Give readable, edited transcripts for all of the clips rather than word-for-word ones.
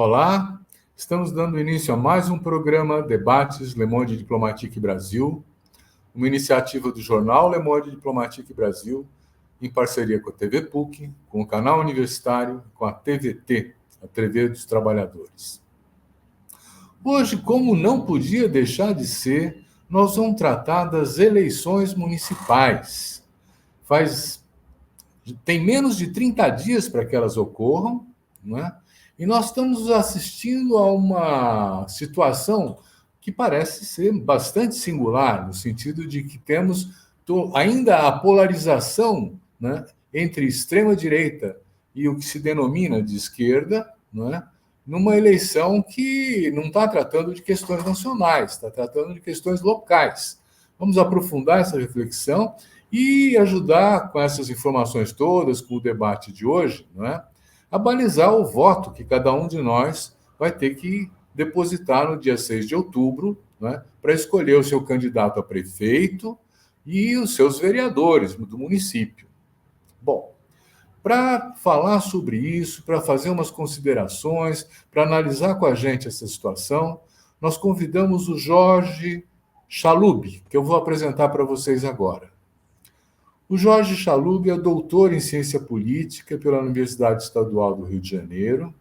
Olá, estamos dando início a mais um programa Debates Le Monde Diplomatique Brasil, uma iniciativa do jornal Le Monde Diplomatique Brasil, em parceria com a TV PUC, com o canal universitário, com a TVT, a TV dos Trabalhadores. Hoje, como não podia deixar de ser, nós vamos tratar das eleições municipais. Tem menos de 30 dias para que elas ocorram, não é? E nós estamos assistindo a uma situação que parece ser bastante singular, no sentido de que temos ainda a polarização, né, entre extrema-direita e o que se denomina de esquerda, não é? Numa eleição que não está tratando de questões nacionais, está tratando de questões locais. Vamos aprofundar essa reflexão e ajudar com essas informações todas, com o debate de hoje, não é? A balizar o voto que cada um de nós vai ter que depositar no dia 6 de outubro, né, para escolher o seu candidato a prefeito e os seus vereadores do município. Bom, para falar sobre isso, para fazer umas considerações, para analisar com a gente essa situação, nós convidamos o Jorge Chalub, que eu vou apresentar para vocês agora. O Jorge Chalub é doutor em ciência política pela Universidade Estadual do Rio de Janeiro,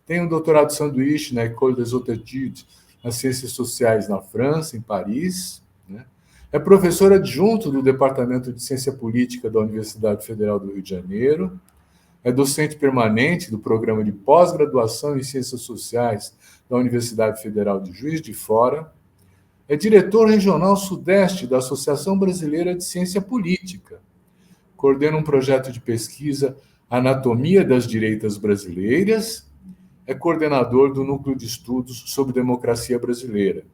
tem um doutorado sanduíche na École des Hautes Études nas Ciências Sociais na França, em Paris, né? É professor adjunto do Departamento de Ciência Política da Universidade Federal do Rio de Janeiro, é docente permanente do Programa de Pós-Graduação em Ciências Sociais da Universidade Federal de Juiz de Fora, é diretor regional sudeste da Associação Brasileira de Ciência Política, coordena um projeto de pesquisa Anatomia das Direitas Brasileiras, é coordenador do Núcleo de Estudos sobre Democracia Brasileira.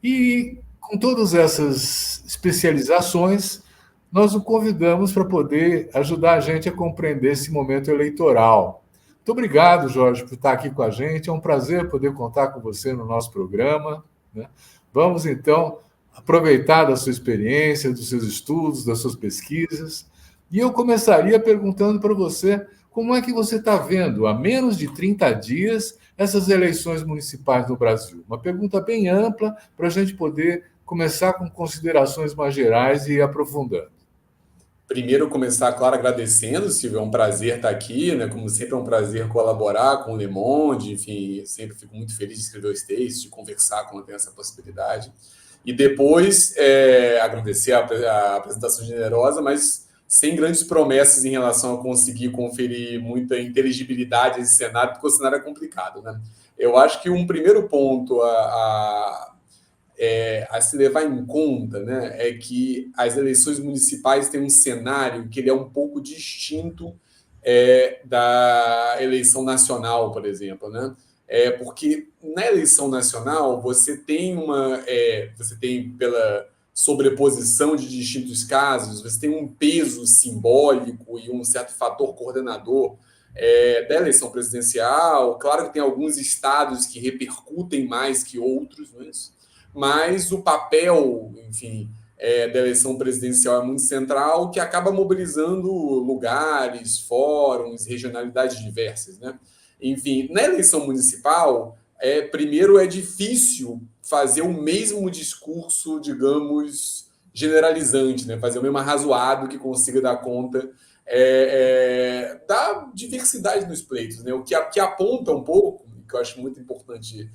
E, com todas essas especializações, nós o convidamos para poder ajudar a gente a compreender esse momento eleitoral. Muito obrigado, Jorge, por estar aqui com a gente. É um prazer poder contar com você no nosso programa, né? Vamos, então, aproveitar da sua experiência, dos seus estudos, das suas pesquisas. E eu começaria perguntando para você como é que você está vendo, há menos de 30 dias, essas eleições municipais no Brasil. Uma pergunta bem ampla para a gente poder começar com considerações mais gerais e ir aprofundando. Primeiro, começar, claro, agradecendo, Silvio, é um prazer estar aqui, né? Como sempre, é um prazer colaborar com o Le Monde, enfim, sempre fico muito feliz de escrever os textos, de conversar quando tem essa possibilidade. E depois, agradecer a apresentação generosa, mas sem grandes promessas em relação a conseguir conferir muita inteligibilidade a esse cenário, porque o cenário é complicado, né? Eu acho que um primeiro ponto a se levar em conta, né, é que as eleições municipais têm um cenário que ele é um pouco distinto da eleição nacional, por exemplo, né? Porque na eleição nacional você tem pela sobreposição de distintos casos, você tem um peso simbólico e um certo fator coordenador da eleição presidencial. Claro que tem alguns estados que repercutem mais que outros, não é isso? Mas o papel, enfim, da eleição presidencial é muito central, que acaba mobilizando lugares, fóruns, regionalidades diversas, né? Enfim, na eleição municipal, primeiro é difícil fazer o mesmo discurso, digamos, generalizante, né? Fazer o mesmo arrazoado que consiga dar conta da diversidade dos pleitos, né? O que aponta um pouco, que eu acho muito importante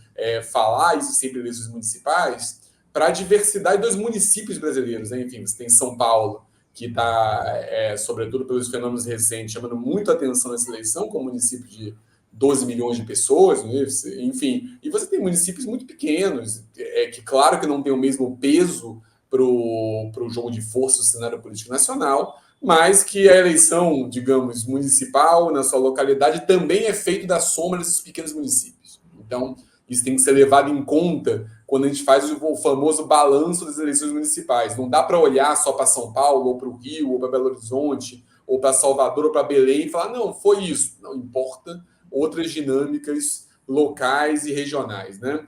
falar, isso sempre em eleições municipais, para a diversidade dos municípios brasileiros, né? Enfim, você tem São Paulo, que está, sobretudo pelos fenômenos recentes, chamando muito a atenção nessa eleição, como município de 12 milhões de pessoas, né? Enfim, e você tem municípios muito pequenos, que claro que não tem o mesmo peso para o jogo de força do cenário político nacional, mas que a eleição, digamos, municipal na sua localidade também é feito da soma desses pequenos municípios. Então, isso tem que ser levado em conta quando a gente faz o famoso balanço das eleições municipais. Não dá para olhar só para São Paulo, ou para o Rio, ou para Belo Horizonte, ou para Salvador, ou para Belém e falar, não, foi isso. Não importa outras dinâmicas locais e regionais, né?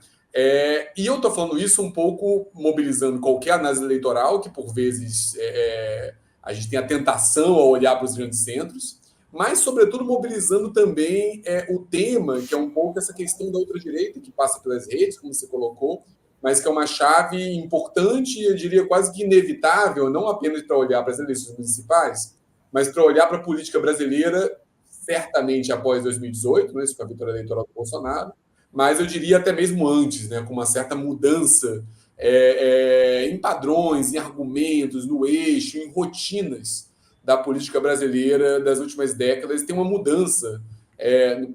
E eu estou falando isso um pouco mobilizando qualquer análise eleitoral, que por vezes a gente tem a tentação a olhar para os grandes centros, mas, sobretudo, mobilizando também o tema, que é um pouco essa questão da ultradireita, que passa pelas redes, como você colocou, mas que é uma chave importante, eu diria quase que inevitável, não apenas para olhar para as eleições municipais, mas para olhar para a política brasileira, certamente após 2018, né, com a vitória eleitoral do Bolsonaro, mas eu diria até mesmo antes, né, com uma certa mudança em padrões, em argumentos, no eixo, em rotinas da política brasileira das últimas décadas. Tem uma mudança,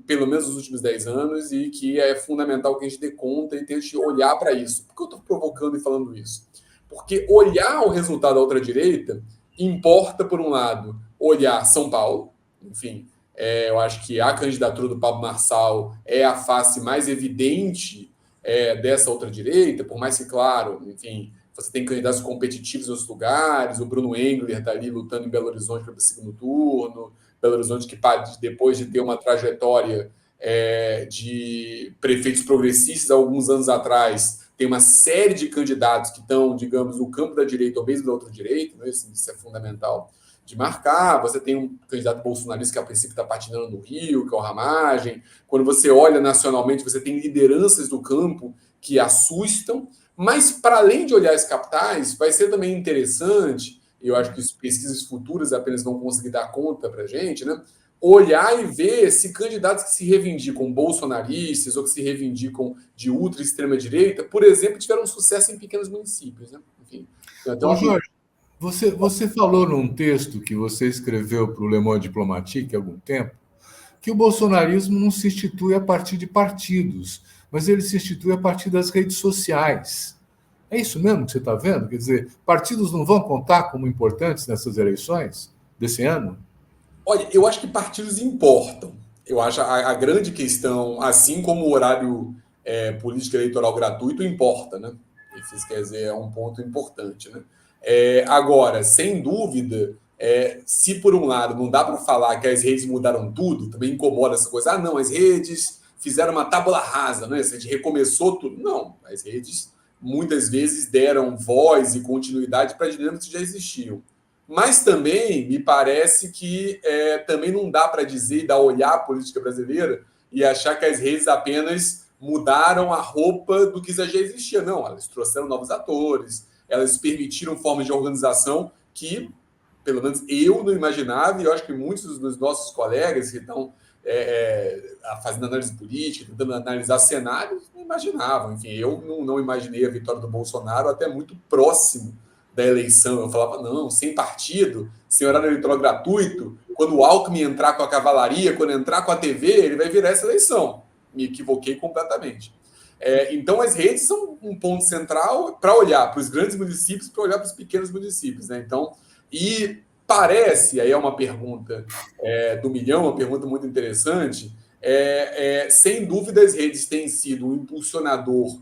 pelo menos nos últimos 10 anos, e que é fundamental que a gente dê conta e tente olhar para isso. Por que eu estou provocando e falando isso? Porque olhar o resultado da ultradireita importa, por um lado, olhar São Paulo, enfim, eu acho que a candidatura do Pablo Marçal é a face mais evidente dessa ultradireita, por mais que, claro, enfim, você tem candidatos competitivos em outros lugares, o Bruno Engler está ali lutando em Belo Horizonte para o segundo turno, Belo Horizonte que depois de ter uma trajetória de prefeitos progressistas há alguns anos atrás, tem uma série de candidatos que estão, digamos, no campo da direita ou mesmo da ultradireita, né? Isso é fundamental de marcar. Você tem um candidato bolsonarista que a princípio está patinando no Rio, que é o Ramagem. Quando você olha nacionalmente, você tem lideranças do campo que assustam. Mas, para além de olhar as capitais, vai ser também interessante, e eu acho que as pesquisas futuras apenas vão conseguir dar conta para a gente, né? Olhar e ver se candidatos que se reivindicam bolsonaristas ou que se reivindicam de ultra extrema-direita, por exemplo, tiveram sucesso em pequenos municípios. Né? Enfim, Ô, Jorge, você falou num texto que você escreveu para o Le Monde Diplomatique há algum tempo, que o bolsonarismo não se institui a partir de partidos, mas ele se institui a partir das redes sociais. É isso mesmo que você está vendo? Quer dizer, partidos não vão contar como importantes nessas eleições desse ano? Olha, eu acho que partidos importam. Eu acho a grande questão, assim como o horário político eleitoral gratuito importa, né? Isso quer dizer, é um ponto importante, né? Agora, sem dúvida, se por um lado não dá para falar que as redes mudaram tudo, também incomoda essa coisa. Ah, não, as redes fizeram uma tábula rasa, né? A gente recomeçou tudo. Não, as redes muitas vezes deram voz e continuidade para dinâmicas que já existiam. Mas também me parece que também não dá para dizer, dar olhar a política brasileira e achar que as redes apenas mudaram a roupa do que já existia. Não, elas trouxeram novos atores, elas permitiram formas de organização que, pelo menos eu não imaginava, e eu acho que muitos dos nossos colegas que estão fazendo análise política, tentando analisar cenários, não imaginavam. Enfim, eu não imaginei a vitória do Bolsonaro até muito próximo da eleição. Eu falava, não, sem partido, sem horário eleitoral gratuito, quando o Alckmin entrar com a cavalaria, quando entrar com a TV, ele vai virar essa eleição. Me equivoquei completamente. Então, as redes são um ponto central para olhar para os grandes municípios, para olhar para os pequenos municípios. Né? Então, e parece, aí é uma pergunta do milhão, uma pergunta muito interessante, sem dúvida as redes têm sido um impulsionador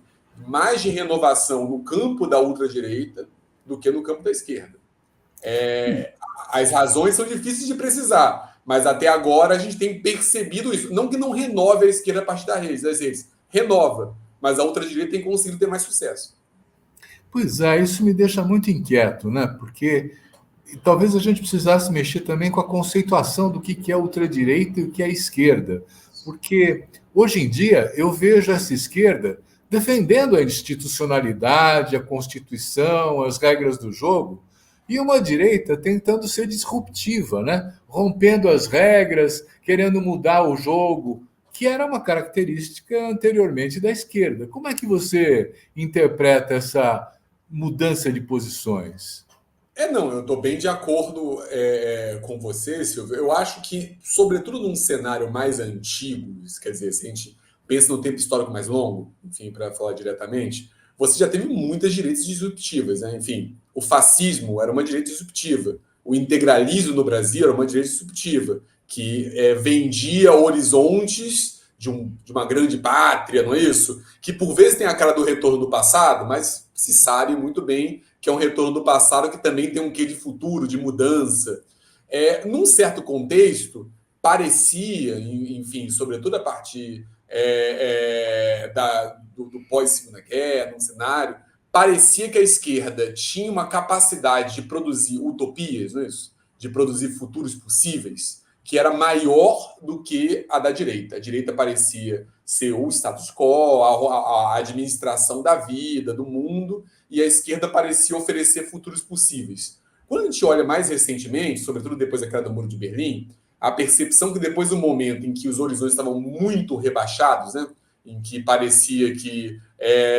mais de renovação no campo da ultradireita do que no campo da esquerda. As razões são difíceis de precisar, mas até agora a gente tem percebido isso. Não que não renove a esquerda a partir das redes, renova, mas a ultradireita tem conseguido ter mais sucesso. Pois é, isso me deixa muito inquieto, né? Porque talvez a gente precisasse mexer também com a conceituação do que é ultradireita e o que é esquerda. Porque hoje em dia eu vejo essa esquerda defendendo a institucionalidade, a Constituição, as regras do jogo, e uma direita tentando ser disruptiva, né? Rompendo as regras, querendo mudar o jogo, que era uma característica anteriormente da esquerda. Como é que você interpreta essa mudança de posições? Não, eu estou bem de acordo com você, Silvio. Eu acho que, sobretudo num cenário mais antigo, isso quer dizer, se a gente pensa no tempo histórico mais longo, enfim, para falar diretamente, você já teve muitas direitas disruptivas. Né? Enfim, o fascismo era uma direita disruptiva, o integralismo no Brasil era uma direita disruptiva, que vendia horizontes de uma grande pátria, não é isso? Que por vezes tem a cara do retorno do passado, mas se sabe muito bem que é um retorno do passado que também tem um quê de futuro, de mudança. Num certo contexto, parecia, enfim, sobretudo a partir do pós-Segunda Guerra, num cenário, parecia que a esquerda tinha uma capacidade de produzir utopias, não é isso? De produzir futuros possíveis, que era maior do que a da direita. A direita parecia ser o status quo, a administração da vida, do mundo, e a esquerda parecia oferecer futuros possíveis. Quando a gente olha mais recentemente, sobretudo depois da queda do Muro de Berlim, a percepção que depois do momento em que os horizontes estavam muito rebaixados, né, em que parecia que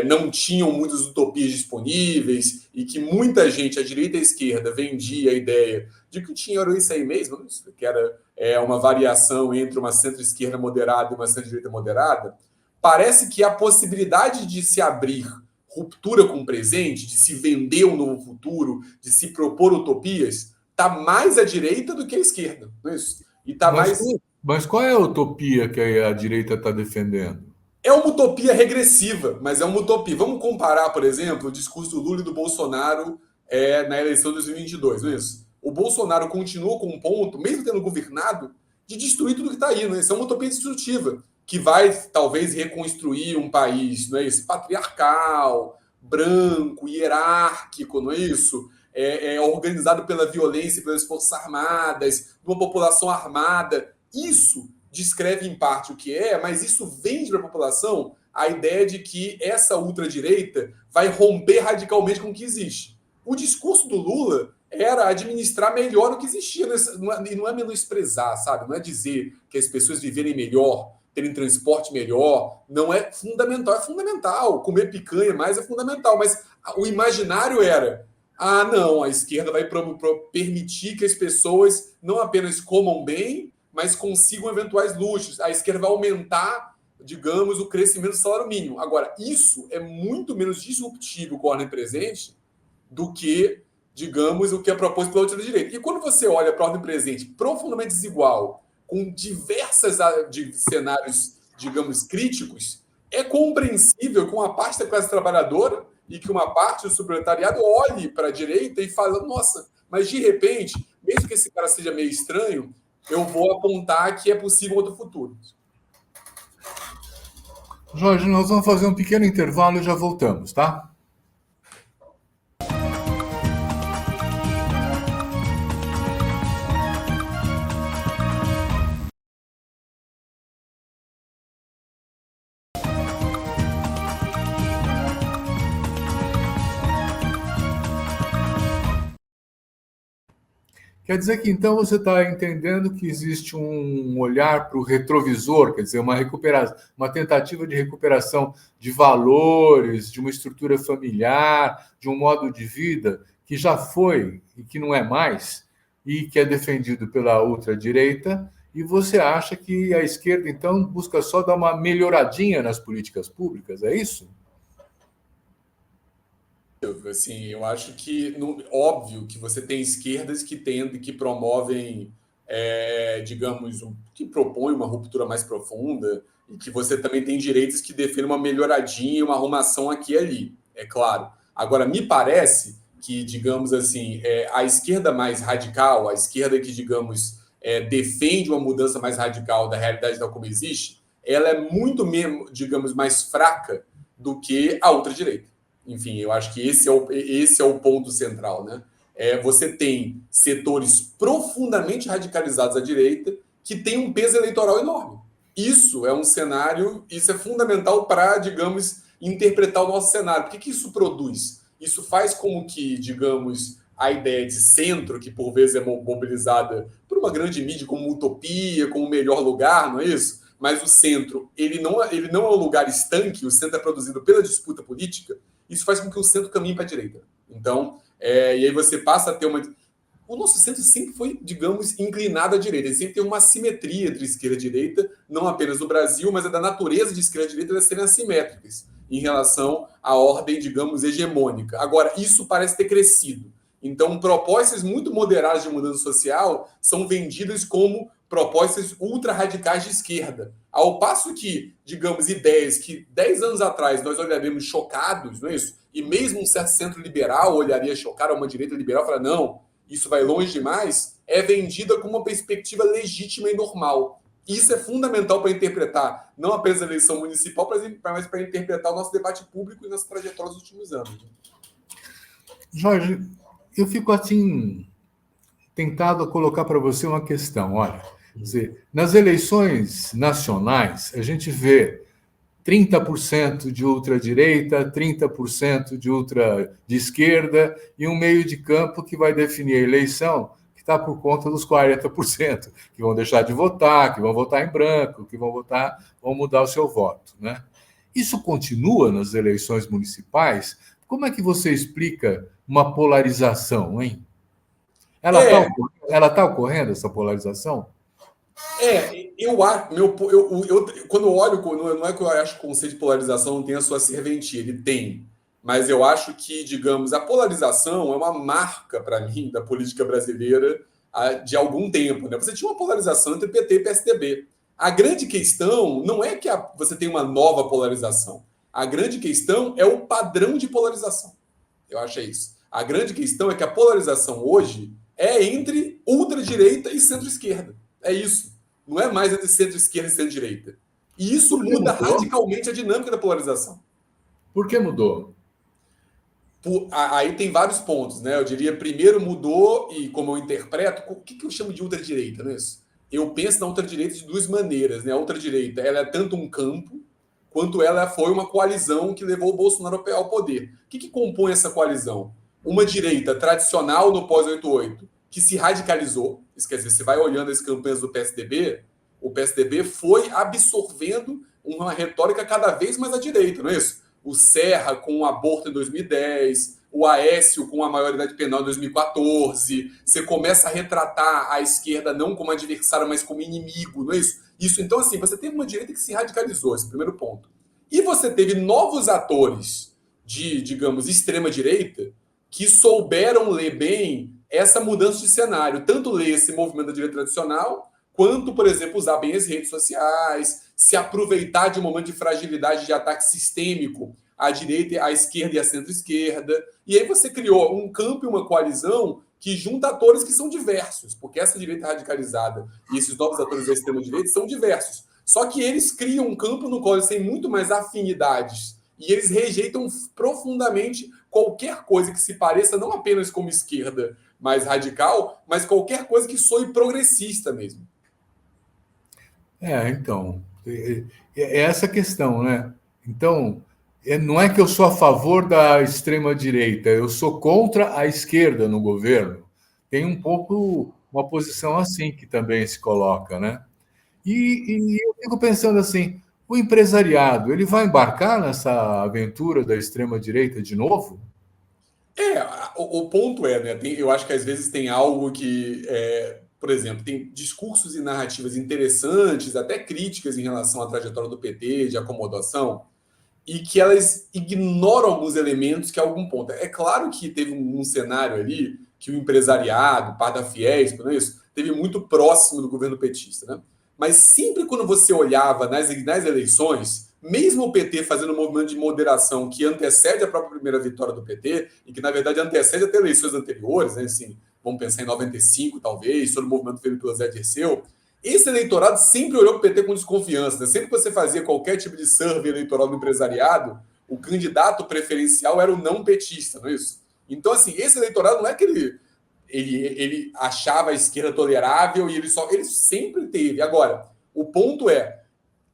não tinham muitas utopias disponíveis e que muita gente, à direita e à esquerda, vendia a ideia de que tinha era isso aí mesmo, que era uma variação entre uma centro-esquerda moderada e uma centro-direita moderada, parece que a possibilidade de se abrir ruptura com o presente, de se vender um novo futuro, de se propor utopias, está mais à direita do que à esquerda. Não é isso? E tá mais... Mas qual é a utopia que a direita está defendendo? É uma utopia regressiva, mas é uma utopia. Vamos comparar, por exemplo, o discurso do Lula e do Bolsonaro na eleição de 2022, não é isso? O Bolsonaro continua com um ponto, mesmo tendo governado, de destruir tudo que está aí. Não é isso? É uma utopia destrutiva, que vai, talvez, reconstruir um país, não é isso? Patriarcal, branco, hierárquico, não é isso? Organizado pela violência, pelas forças armadas, de uma população armada. Isso descreve em parte o que mas isso vende para a população a ideia de que essa ultradireita vai romper radicalmente com o que existe. O discurso do Lula era administrar melhor o que existia, e não é menosprezar, sabe? Não é dizer que as pessoas viverem melhor, terem transporte melhor, não é fundamental. Comer picanha mais é fundamental, mas o imaginário era: não, a esquerda vai permitir que as pessoas não apenas comam bem, mas consigam eventuais luxos. A esquerda vai aumentar, digamos, o crescimento do salário mínimo. Agora, isso é muito menos disruptivo com a ordem presente do que, digamos, o que é proposto pela ultradireita. E quando você olha para a ordem presente profundamente desigual, com diversos cenários, digamos, críticos, é compreensível que uma parte da classe trabalhadora e que uma parte do proletariado olhe para a direita e fale: nossa, mas de repente, mesmo que esse cara seja meio estranho, eu vou apontar que é possível outro futuro. Jorge, nós vamos fazer um pequeno intervalo e já voltamos, tá? Quer dizer que então você está entendendo que existe um olhar para o retrovisor, quer dizer, uma tentativa de recuperação de valores, de uma estrutura familiar, de um modo de vida que já foi e que não é mais, e que é defendido pela ultradireita, e você acha que a esquerda, então, busca só dar uma melhoradinha nas políticas públicas, é isso? Assim, eu acho que, óbvio, que você tem esquerdas que promovem, digamos, que propõem uma ruptura mais profunda, e que você também tem direitas que defendem uma melhoradinha, uma arrumação aqui e ali, é claro. Agora, me parece que, digamos assim, a esquerda mais radical, a esquerda que, digamos, defende uma mudança mais radical da realidade tal como existe, ela é muito mesmo, digamos, mais fraca do que a ultradireita. Enfim, eu acho que esse é o ponto central, né? Você tem setores profundamente radicalizados à direita que têm um peso eleitoral enorme. Isso é um cenário, isso é fundamental para, digamos, interpretar o nosso cenário. O que isso produz? Isso faz com que, digamos, a ideia de centro, que por vezes é mobilizada por uma grande mídia como utopia, como o melhor lugar, não é isso? Mas o centro, ele não é um lugar estanque, o centro é produzido pela disputa política. Isso faz com que o centro caminhe para a direita. Então, e aí você passa a ter uma... O nosso centro sempre foi, digamos, inclinado à direita. Ele sempre tem uma assimetria entre esquerda e direita, não apenas no Brasil, mas é da natureza de esquerda e direita elas serem assimétricas em relação à ordem, digamos, hegemônica. Agora, isso parece ter crescido. Então, propostas muito moderadas de mudança social são vendidas como propostas ultra-radicais de esquerda. Ao passo que, digamos, ideias que 10 anos atrás nós olharíamos chocados, não é isso? E mesmo um certo centro liberal olharia chocado, uma direita liberal, fala, não, isso vai longe demais, é vendida como uma perspectiva legítima e normal. Isso é fundamental para interpretar não apenas a eleição municipal, mas para interpretar o nosso debate público e nossa trajetória dos últimos anos. Jorge, eu fico assim tentado a colocar para você uma questão. Olha, Quer dizer, nas eleições nacionais, a gente vê 30% de ultradireita, 30% de esquerda e um meio de campo que vai definir a eleição, que está por conta dos 40%, que vão deixar de votar, que vão votar em branco, que vão mudar o seu voto. Né? Isso continua nas eleições municipais? Como é que você explica uma polarização, hein? É, Ela tá ocorrendo, essa polarização? eu acho, quando eu olho, não é que eu acho que o conceito de polarização não tem a sua serventia, ele tem. Mas eu acho que, digamos, a polarização é uma marca, para mim, da política brasileira de algum tempo. Né? Você tinha uma polarização entre PT e PSDB. A grande questão não é que você tem uma nova polarização. A grande questão é o padrão de polarização. Eu acho isso. A grande questão é que a polarização hoje é entre ultradireita e centro-esquerda. É isso. Não é mais entre centro-esquerda e centro-direita. E isso Por que muda mudou? radicalmente a dinâmica da polarização. Por que mudou? Aí tem vários pontos, né? Eu diria, primeiro mudou, e como eu interpreto, o que eu chamo de ultradireita, não é isso? Eu penso na ultradireita de duas maneiras, né? A ultradireita, ela é tanto um campo, quanto ela foi uma coalizão que levou o Bolsonaro ao poder. O que compõe essa coalizão? Uma direita tradicional no pós-88, que se radicalizou, isso quer dizer, você vai olhando as campanhas do PSDB, o PSDB foi absorvendo uma retórica cada vez mais à direita, não é isso? O Serra com o aborto em 2010, o Aécio com a maioridade penal em 2014. Você começa a retratar a esquerda não como adversário, mas como inimigo, não é isso? Isso, então, assim, você teve uma direita que se radicalizou, esse primeiro ponto. E você teve novos atores de, digamos, extrema-direita que souberam ler bem essa mudança de cenário. Tanto ler esse movimento da direita tradicional, quanto, por exemplo, usar bem as redes sociais, se aproveitar de um momento de fragilidade, de ataque sistêmico à direita, à esquerda e à centro-esquerda. E aí você criou um campo e uma coalizão que junta atores que são diversos, porque essa direita radicalizada e esses novos atores da extrema-direita são diversos. Só que eles criam um campo no qual eles têm muito mais afinidades e eles rejeitam profundamente qualquer coisa que se pareça não apenas como esquerda mais radical, mas qualquer coisa que soe progressista mesmo. Então, é essa a questão, né? Então, não é que eu sou a favor da extrema-direita, eu sou contra a esquerda no governo. Tem um pouco uma posição assim que também se coloca, né? E eu fico pensando assim, o empresariado, ele vai embarcar nessa aventura da extrema-direita de novo? O ponto é, né? Eu acho que às vezes tem algo que, por exemplo, tem discursos e narrativas interessantes, até críticas em relação à trajetória do PT, de acomodação, e que elas ignoram alguns elementos que a algum ponto. É claro que teve um cenário ali que o empresariado, parte da Fiesp, não é isso? Teve muito próximo do governo petista, né? Mas sempre quando você olhava nas eleições, mesmo o PT fazendo um movimento de moderação que antecede a própria primeira vitória do PT, e que na verdade antecede até eleições anteriores, né? Assim, vamos pensar em 95, talvez, todo o movimento feito pelo Zé Dirceu, esse eleitorado sempre olhou para o PT com desconfiança. Né? Sempre que você fazia qualquer tipo de survey eleitoral no empresariado, o candidato preferencial era o não petista, não é isso? Então, assim, esse eleitorado não é que ele achava a esquerda tolerável e ele sempre teve. Agora, o ponto é,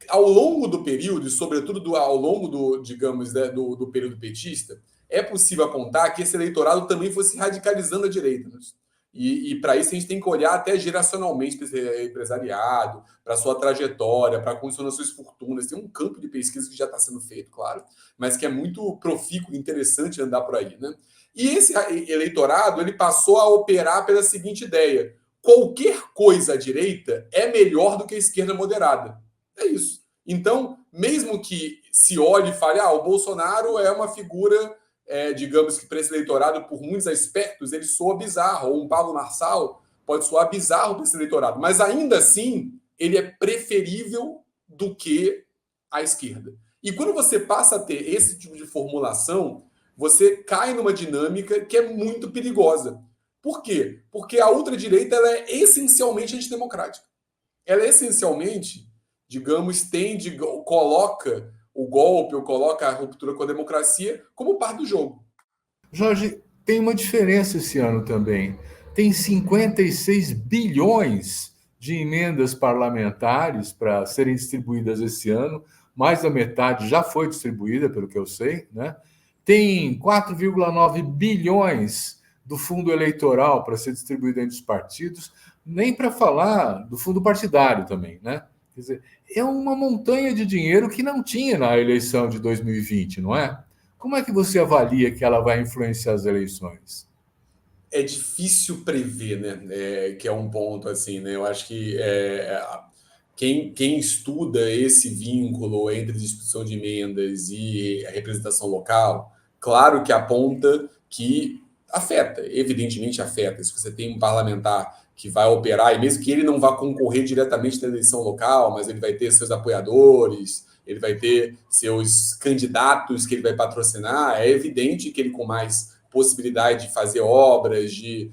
ao longo do período, e sobretudo ao longo do, digamos, né, do período petista, é possível apontar que esse eleitorado também fosse radicalizando a direita. Né? E para isso a gente tem que olhar até geracionalmente para esse empresariado, para a sua trajetória, para a construção das suas fortunas. Tem um campo de pesquisa que já está sendo feito, claro, mas que é muito profícuo e interessante andar por aí. Né? E esse eleitorado ele passou a operar pela seguinte ideia: qualquer coisa à direita é melhor do que a esquerda moderada. É isso. Então, mesmo que se olhe e fale, o Bolsonaro é uma figura, digamos que para esse eleitorado, por muitos aspectos, ele soa bizarro, ou um Pablo Marçal pode soar bizarro para esse eleitorado, mas ainda assim, ele é preferível do que a esquerda. E quando você passa a ter esse tipo de formulação, você cai numa dinâmica que é muito perigosa. Por quê? Porque a ultradireita ela é essencialmente antidemocrática. Ela é essencialmente, digamos, coloca o golpe ou coloca a ruptura com a democracia como parte do jogo. Jorge, tem uma diferença esse ano também. Tem 56 bilhões de emendas parlamentares para serem distribuídas esse ano. Mais da metade já foi distribuída, pelo que eu sei, né? Tem 4,9 bilhões do fundo eleitoral para ser distribuído entre os partidos, nem para falar do fundo partidário também, né? Quer dizer, é uma montanha de dinheiro que não tinha na eleição de 2020, não é? Como é que você avalia que ela vai influenciar as eleições? É difícil prever, né? Que é um ponto assim, né? Eu acho que quem estuda esse vínculo entre distribuição de emendas e a representação local, claro que aponta que afeta, evidentemente afeta. Se você tem um parlamentar que vai operar, e mesmo que ele não vá concorrer diretamente na eleição local, mas ele vai ter seus apoiadores, ele vai ter seus candidatos que ele vai patrocinar, é evidente que ele, com mais possibilidade de fazer obras, de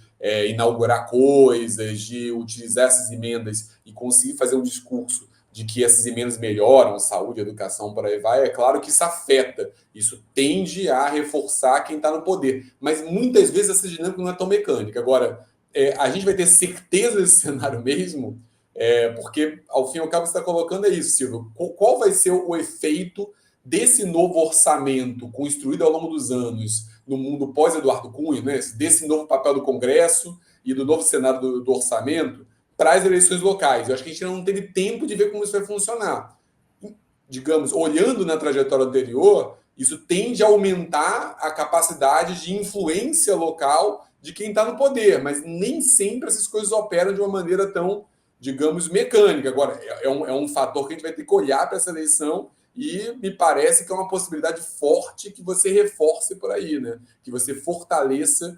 inaugurar coisas, de utilizar essas emendas e conseguir fazer um discurso de que essas emendas melhoram saúde, educação, por aí vai, é claro que isso afeta, isso tende a reforçar quem está no poder. Mas muitas vezes essa dinâmica não é tão mecânica. Agora, a gente vai ter certeza desse cenário mesmo, porque, ao fim e ao cabo, você está colocando isso, Silvio. Qual vai ser o efeito desse novo orçamento construído ao longo dos anos no mundo pós-Eduardo Cunha, né? Desse novo papel do Congresso e do novo cenário do orçamento para as eleições locais? Eu acho que a gente não teve tempo de ver como isso vai funcionar. Digamos, olhando na trajetória anterior, isso tende a aumentar a capacidade de influência local de quem está no poder, mas nem sempre essas coisas operam de uma maneira tão, digamos, mecânica. Agora, é um fator que a gente vai ter que olhar para essa eleição e me parece que é uma possibilidade forte que você reforce por aí, né? Que você fortaleça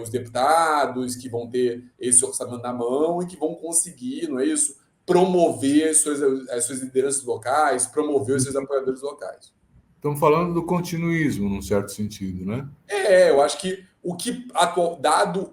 os deputados que vão ter esse orçamento na mão e que vão conseguir, não é isso? Promover as suas lideranças locais, promover os seus apoiadores locais. Estamos falando do continuismo, num certo sentido, né? Eu acho que dado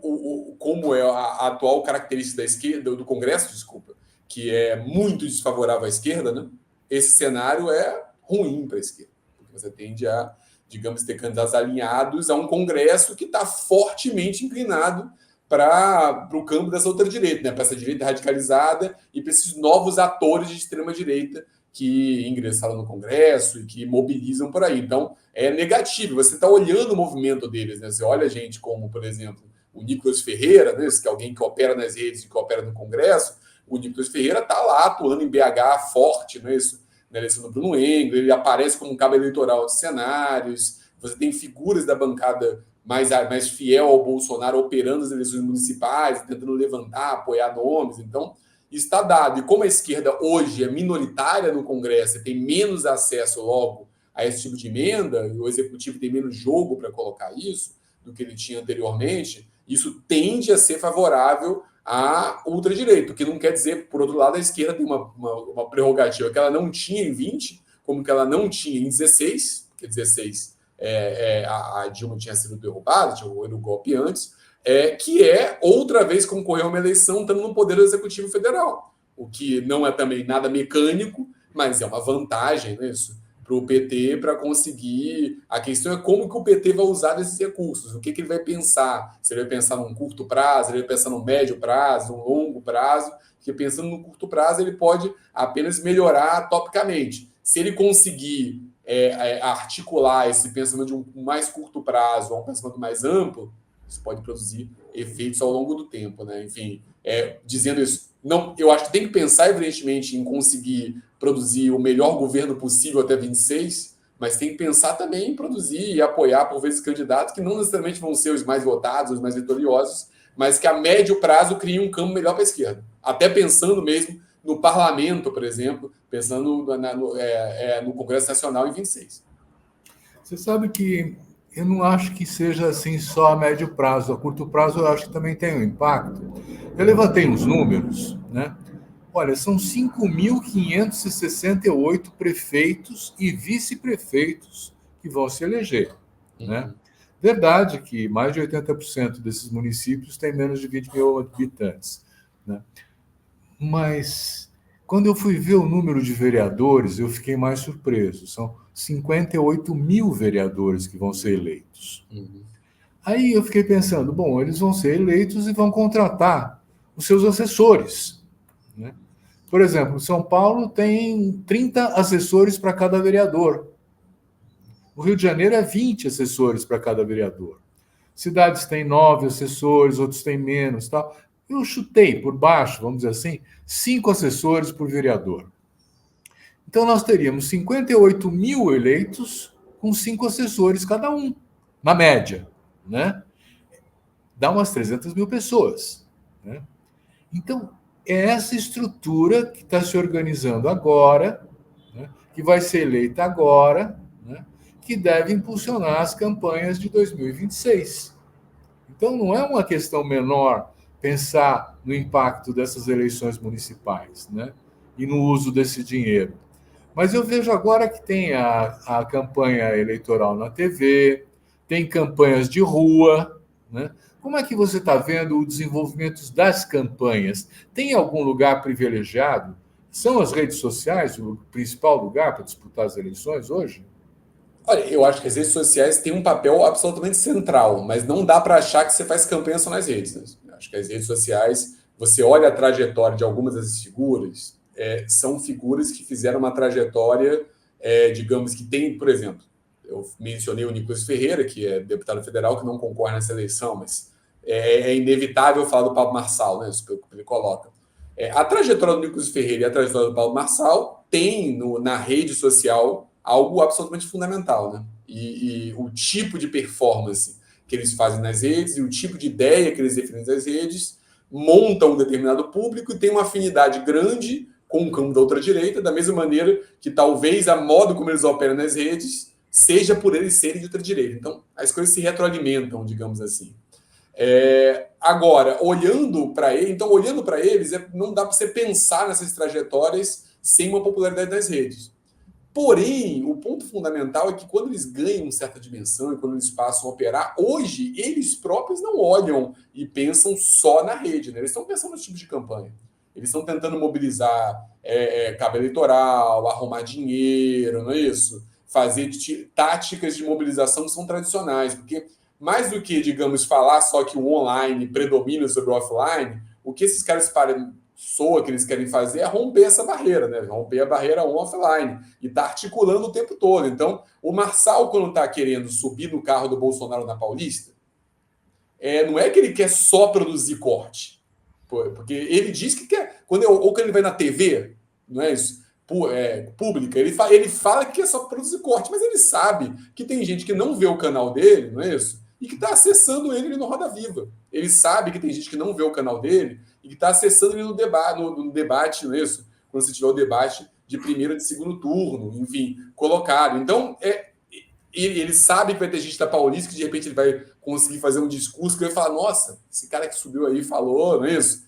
como é a atual característica da esquerda, do Congresso, desculpa, que é muito desfavorável à esquerda, né? Esse cenário é ruim para a esquerda, porque você tende a, digamos, ter candidatos alinhados a um Congresso que está fortemente inclinado para o campo dessa outra direita, né? Para essa direita radicalizada e para esses novos atores de extrema-direita que ingressaram no Congresso e que mobilizam por aí. Então, é negativo. Você está olhando o movimento deles, né? Você olha gente como, por exemplo, o Nicolas Ferreira, né? Que é alguém que opera nas redes e que opera no Congresso. O Nicolas Ferreira está lá atuando em BH forte, não é isso? Na eleição do Bruno Engler, ele aparece como um cabo eleitoral de cenários. Você tem figuras da bancada mais fiel ao Bolsonaro operando as eleições municipais, tentando levantar, apoiar nomes. Então, está dado. E como a esquerda hoje é minoritária no Congresso e tem menos acesso logo a esse tipo de emenda, e o Executivo tem menos jogo para colocar isso do que ele tinha anteriormente, isso tende a ser favorável à ultradireita, o que não quer dizer, por outro lado, a esquerda tem uma prerrogativa que ela não tinha em 20, como que ela não tinha em 16, porque 16 a Dilma tinha sido derrubada, tinha ocorrido o golpe antes, que outra vez concorrer a uma eleição estando no Poder Executivo Federal, o que não é também nada mecânico, mas é uma vantagem, né, isso, para o PT para conseguir. A questão é como que o PT vai usar desses recursos, o que ele vai pensar, se ele vai pensar num curto prazo, ele vai pensar num médio prazo, num longo prazo, porque pensando no curto prazo ele pode apenas melhorar topicamente. Se ele conseguir articular esse pensamento de um mais curto prazo a um pensamento mais amplo, isso pode produzir efeitos ao longo do tempo, né? Enfim, dizendo isso, não, eu acho que tem que pensar, evidentemente, em conseguir produzir o melhor governo possível até 26, mas tem que pensar também em produzir e apoiar, por vezes, candidatos que não necessariamente vão ser os mais votados, os mais vitoriosos, mas que a médio prazo criem um campo melhor para a esquerda. Até pensando mesmo no parlamento, por exemplo, pensando no Congresso Nacional em 26. Você sabe que eu não acho que seja assim só a médio prazo. A curto prazo eu acho que também tem um impacto. Eu levantei uns números, né? Olha, são 5.568 prefeitos e vice-prefeitos que vão se eleger, né? Verdade que mais de 80% desses municípios têm menos de 20 mil habitantes, né? Mas quando eu fui ver o número de vereadores, eu fiquei mais surpreso. São 58 mil vereadores que vão ser eleitos. Aí eu fiquei pensando, bom, eles vão ser eleitos e vão contratar os seus assessores, né? Por exemplo, São Paulo tem 30 assessores para cada vereador. O Rio de Janeiro é 20 assessores para cada vereador. Cidades têm 9 assessores, outros têm menos, tal. Eu chutei por baixo, vamos dizer assim, 5 assessores por vereador. Então nós teríamos 58 mil eleitos com 5 assessores cada um, na média, né? Dá umas 300 mil pessoas, né? Então, é essa estrutura que está se organizando agora, né, que vai ser eleita agora, né, que deve impulsionar as campanhas de 2026. Então, não é uma questão menor pensar no impacto dessas eleições municipais, né, e no uso desse dinheiro. Mas eu vejo agora que tem a campanha eleitoral na TV, tem campanhas de rua, né? Como é que você está vendo o desenvolvimento das campanhas? Tem algum lugar privilegiado? São as redes sociais o principal lugar para disputar as eleições hoje? Olha, eu acho que as redes sociais têm um papel absolutamente central, mas não dá para achar que você faz campanha só nas redes, né? Acho que as redes sociais, você olha a trajetória de algumas dessas figuras, são figuras que fizeram uma trajetória, digamos que tem, por exemplo, eu mencionei o Nicolas Ferreira, que é deputado federal, que não concorre nessa eleição, mas é inevitável falar do Pablo Marçal, né? Isso que ele coloca. A trajetória do Nicolas Ferreira e a trajetória do Pablo Marçal tem na rede social algo absolutamente fundamental, né? E o tipo de performance que eles fazem nas redes e o tipo de ideia que eles definem nas redes montam um determinado público e tem uma afinidade grande com o campo da ultradireita, da mesma maneira que talvez a modo como eles operam nas redes seja por eles serem de ultradireita. Então, as coisas se retroalimentam, digamos assim. Agora, olhando para eles, não dá para você pensar nessas trajetórias sem uma popularidade das redes. Porém, o ponto fundamental é que quando eles ganham certa dimensão e quando eles passam a operar, hoje eles próprios não olham e pensam só na rede, né? Eles estão pensando nesse tipo de campanha. Eles estão tentando mobilizar cabo eleitoral, arrumar dinheiro, não é isso? Fazer táticas de mobilização que são tradicionais, porque mais do que, digamos, falar só que o online predomina sobre o offline, o que esses caras que eles querem fazer é romper essa barreira, né? Romper a barreira on-offline e tá articulando o tempo todo. Então, o Marçal, quando está querendo subir no carro do Bolsonaro na Paulista, não é que ele quer só produzir corte, porque ele diz que quer, quando ele vai na TV, não é isso? Pública, ele fala que é só produzir corte, mas ele sabe que tem gente que não vê o canal dele, não é isso? E que está acessando ele no Roda Viva. Ele sabe que tem gente que não vê o canal dele e que está acessando ele no debate, não é isso? Quando você tiver o debate de primeiro e de segundo turno, enfim, colocado. Então, ele sabe que vai ter gente da Paulista que de repente ele vai conseguir fazer um discurso que vai falar: nossa, esse cara que subiu aí falou, não é isso?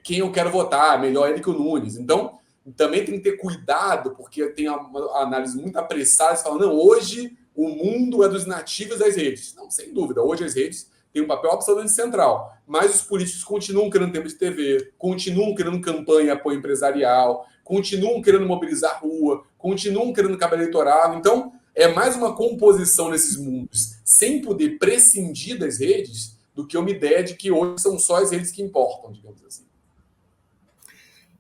Quem eu quero votar, melhor ele que o Nunes. Então, também tem que ter cuidado, porque tem uma análise muito apressada, você fala: não, hoje o mundo é dos nativos das redes. Não, sem dúvida, hoje as redes têm um papel absolutamente central, mas os políticos continuam querendo tempo de TV, continuam querendo campanha, apoio empresarial, continuam querendo mobilizar a rua, continuam querendo cabo eleitoral. Então, é mais uma composição nesses mundos, sem poder prescindir das redes, do que uma ideia de que hoje são só as redes que importam, digamos assim.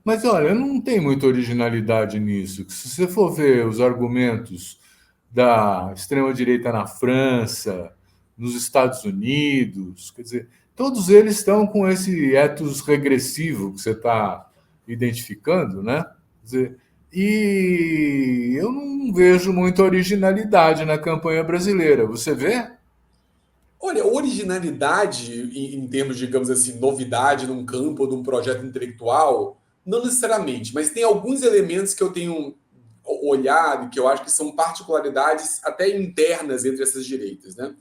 Mas olha, não tem muita originalidade nisso. Se você for ver os argumentos da extrema-direita na França, nos Estados Unidos, quer dizer, todos eles estão com esse ethos regressivo que você está identificando, né? Quer dizer, e eu não vejo muita originalidade na campanha brasileira. Você vê? Olha, originalidade em termos, digamos assim, novidade num campo ou de um projeto intelectual, não necessariamente, mas tem alguns elementos que eu tenho olhado e que eu acho que são particularidades até internas entre essas direitas, né?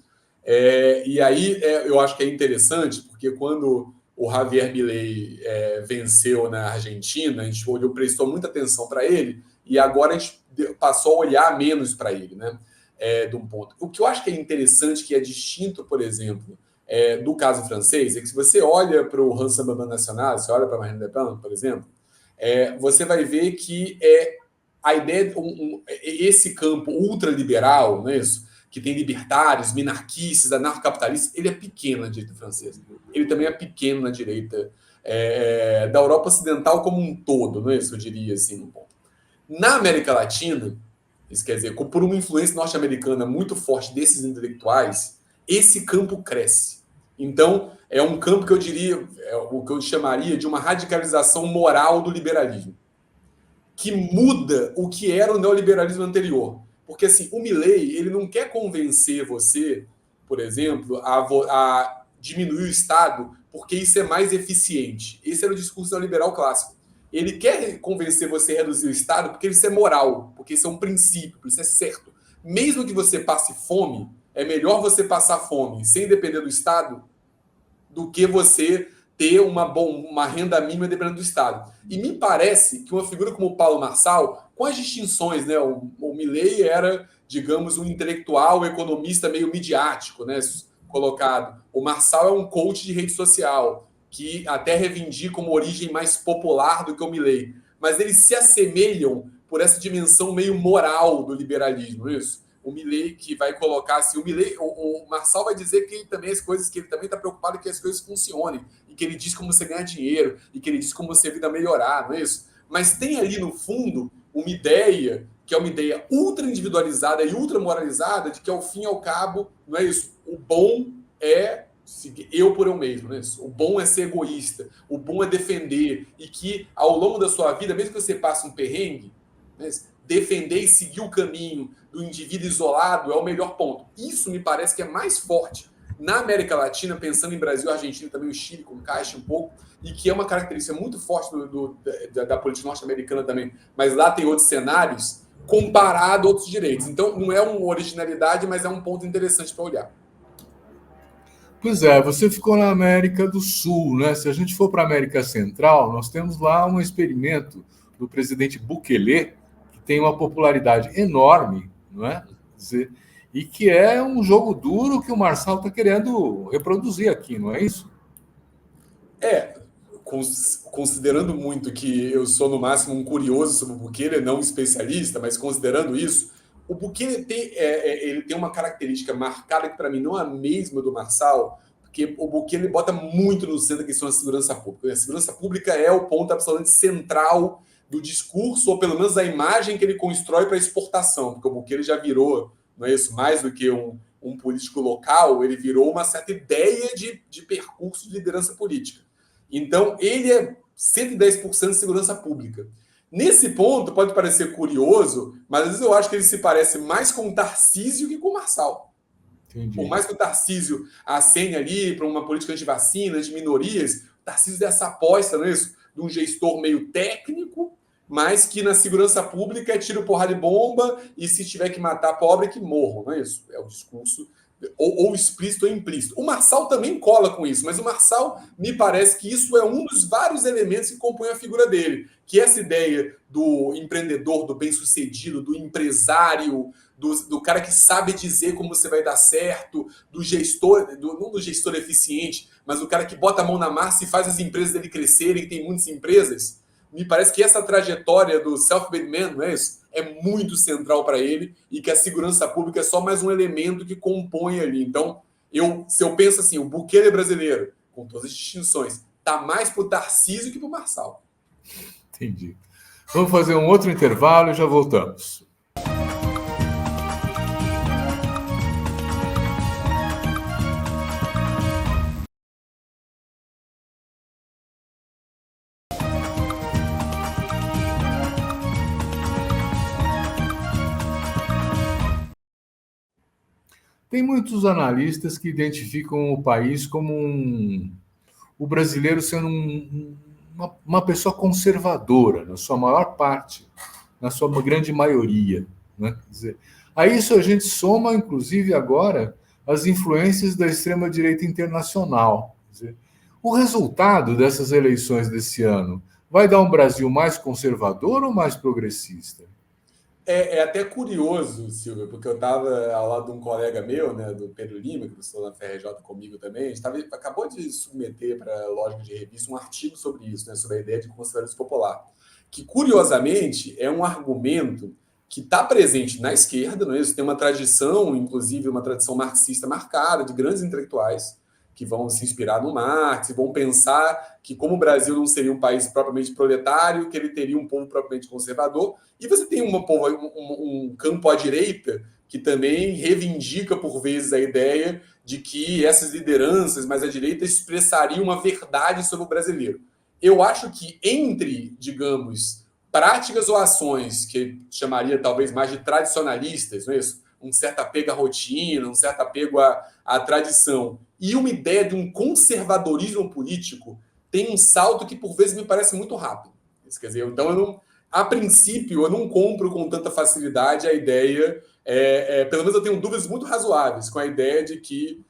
E aí eu acho que é interessante, porque quando o Javier Milei venceu na Argentina, a gente prestou muita atenção para ele, e agora a gente passou a olhar menos para ele, né? De um ponto. O que eu acho que é interessante, que é distinto, por exemplo, do caso francês, é que se você olha para o Rassemblement National, você olha para Marine Le Pen, por exemplo, você vai ver que a ideia, esse campo ultraliberal, não é isso? Que tem libertários, minarquistas, anarcocapitalistas, ele é pequeno na direita francesa. Ele também é pequeno na direita da Europa Ocidental como um todo, não é isso? Eu diria assim, um ponto. Na América Latina, isso quer dizer, por uma influência norte-americana muito forte desses intelectuais, esse campo cresce. Então, é um campo que eu diria, o que eu chamaria de uma radicalização moral do liberalismo, que muda o que era o neoliberalismo anterior. Porque assim, o Milei, ele não quer convencer você, por exemplo, a diminuir o Estado porque isso é mais eficiente. Esse era o discurso neoliberal clássico. Ele quer convencer você a reduzir o Estado porque isso é moral, porque isso é um princípio, isso é certo. Mesmo que você passe fome, é melhor você passar fome sem depender do Estado do que você ter uma renda mínima dependendo do Estado. E me parece que uma figura como o Paulo Marçal, com as distinções, né? O Milei era, digamos, um intelectual, um economista meio midiático, né? Colocado. O Marçal é um coach de rede social, que até reivindica uma origem mais popular do que o Milei. Mas eles se assemelham por essa dimensão meio moral do liberalismo, não é isso? O Milei que vai colocar assim, o Marçal vai dizer que também as coisas, que ele também está preocupado que as coisas funcionem, e que ele diz como você ganhar dinheiro, e que ele diz como você a vida melhorar, não é isso? Mas tem ali no fundo uma ideia que é uma ideia ultra individualizada e ultra moralizada de que ao fim e ao cabo, não é isso? O bom é eu por eu mesmo, né? O bom é ser egoísta, o bom é defender, e que ao longo da sua vida, mesmo que você passe um perrengue, né? Defender e seguir o caminho do indivíduo isolado é o melhor ponto. Isso me parece que é mais forte na América Latina, pensando em Brasil, Argentina, também o Chile, com caixa um pouco, e que é uma característica muito forte da política norte-americana também, mas lá tem outros cenários, comparado a outros direitos. Então, não é uma originalidade, mas é um ponto interessante para olhar. Pois é, você ficou na América do Sul, né? Se a gente for para a América Central, nós temos lá um experimento do presidente Bukele, que tem uma popularidade enorme, não é? Dizer, e que é um jogo duro que o Marçal está querendo reproduzir aqui, não é isso? Considerando muito que eu sou no máximo um curioso sobre o Bukele, não um especialista, mas considerando isso, o Bukele ele tem uma característica marcada que para mim não é a mesma do Marçal, porque o Bukele bota muito no centro a questão da segurança pública. A segurança pública é o ponto absolutamente central do discurso, ou pelo menos da imagem que ele constrói para exportação, porque o Bukele já virou, não é isso, mais do que um político local, ele virou uma certa ideia de percurso de liderança política. Então, ele é 110% de segurança pública. Nesse ponto, pode parecer curioso, mas às vezes eu acho que ele se parece mais com o Tarcísio que com o Marçal. Entendi. Por mais que o Tarcísio acene ali para uma política anti-vacina, de minorias, o Tarcísio dessa aposta, não é isso? De um gestor meio técnico, mas que na segurança pública é tiro, porrada e bomba, e se tiver que matar pobre, que morram, não é isso? É o discurso ou explícito ou implícito. O Marçal também cola com isso, mas o Marçal me parece que isso é um dos vários elementos que compõem a figura dele, que é essa ideia do empreendedor, do bem-sucedido, do empresário, do cara que sabe dizer como você vai dar certo, do gestor, não do gestor eficiente, mas do cara que bota a mão na massa e faz as empresas dele crescerem, tem muitas empresas. Me parece que essa trajetória do self-made man, não é isso? É muito central para ele, e que a segurança pública é só mais um elemento que compõe ali. Então, se eu penso assim, o Bukele brasileiro, com todas as distinções, está mais para o Tarcísio que para o Marçal. Entendi. Vamos fazer um outro intervalo e já voltamos. Tem muitos analistas que identificam o país como o brasileiro sendo uma pessoa conservadora, na sua maior parte, na sua grande maioria. Né? Quer dizer, a isso a gente soma, inclusive, agora, as influências da extrema-direita internacional. Quer dizer, o resultado dessas eleições desse ano vai dar um Brasil mais conservador ou mais progressista? É até curioso, Silvio, porque eu estava ao lado de um colega meu, né, do Pedro Lima, que estudou na FRJ comigo também, a gente acabou de submeter para a Lógica de Revista um artigo sobre isso, né, sobre a ideia de conservadorismo popular, que, curiosamente, é um argumento que está presente na esquerda, não é isso? Tem uma tradição, inclusive uma tradição marxista marcada, de grandes intelectuais, que vão se inspirar no Marx, e vão pensar que, como o Brasil não seria um país propriamente proletário, que ele teria um povo propriamente conservador. E você tem um campo à direita que também reivindica, por vezes, a ideia de que essas lideranças mais à direita expressariam uma verdade sobre o brasileiro. Eu acho que entre, digamos, práticas ou ações que chamaria talvez mais de tradicionalistas, não é isso? Um certo apego à rotina, um certo apego à tradição, e uma ideia de um conservadorismo político, tem um salto que por vezes me parece muito rápido. Isso quer dizer, então a princípio, eu não compro com tanta facilidade a ideia, pelo menos eu tenho dúvidas muito razoáveis com a ideia de que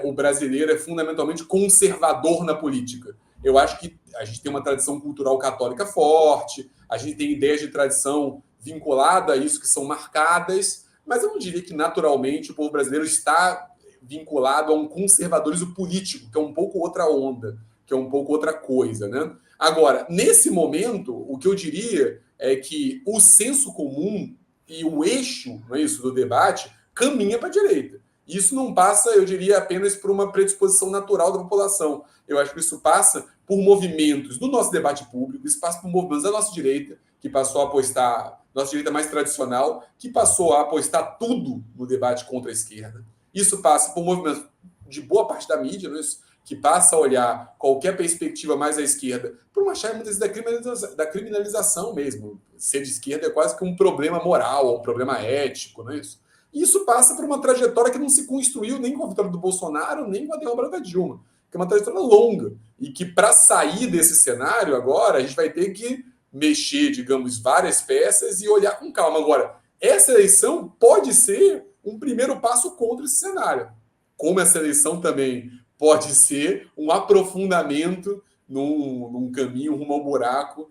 o brasileiro é fundamentalmente conservador na política. Eu acho que a gente tem uma tradição cultural católica forte, a gente tem ideias de tradição vinculada a isso que são marcadas, mas eu não diria que naturalmente o povo brasileiro está vinculado a um conservadorismo político, que é um pouco outra onda, que é um pouco outra coisa, né? Agora, nesse momento, o que eu diria é que o senso comum e o eixo, não é isso, do debate caminha para a direita. Isso não passa, eu diria, apenas por uma predisposição natural da população. Eu acho que isso passa por movimentos do nosso debate público, isso passa por movimentos da nossa direita, que passou a apostar, nossa direita mais tradicional, que passou a apostar tudo no debate contra a esquerda. Isso passa por movimentos de boa parte da mídia, não é isso? Que passa a olhar qualquer perspectiva mais à esquerda por uma chave muitas vezes da criminalização mesmo. Ser de esquerda é quase que um problema moral, um problema ético, não é isso? E isso passa por uma trajetória que não se construiu nem com a vitória do Bolsonaro, nem com a derrubada da Dilma, que é uma trajetória longa. E que, para sair desse cenário agora, a gente vai ter que mexer, digamos, várias peças e olhar com calma. Agora, essa eleição pode ser um primeiro passo contra esse cenário. Como essa eleição também pode ser um aprofundamento num caminho rumo ao buraco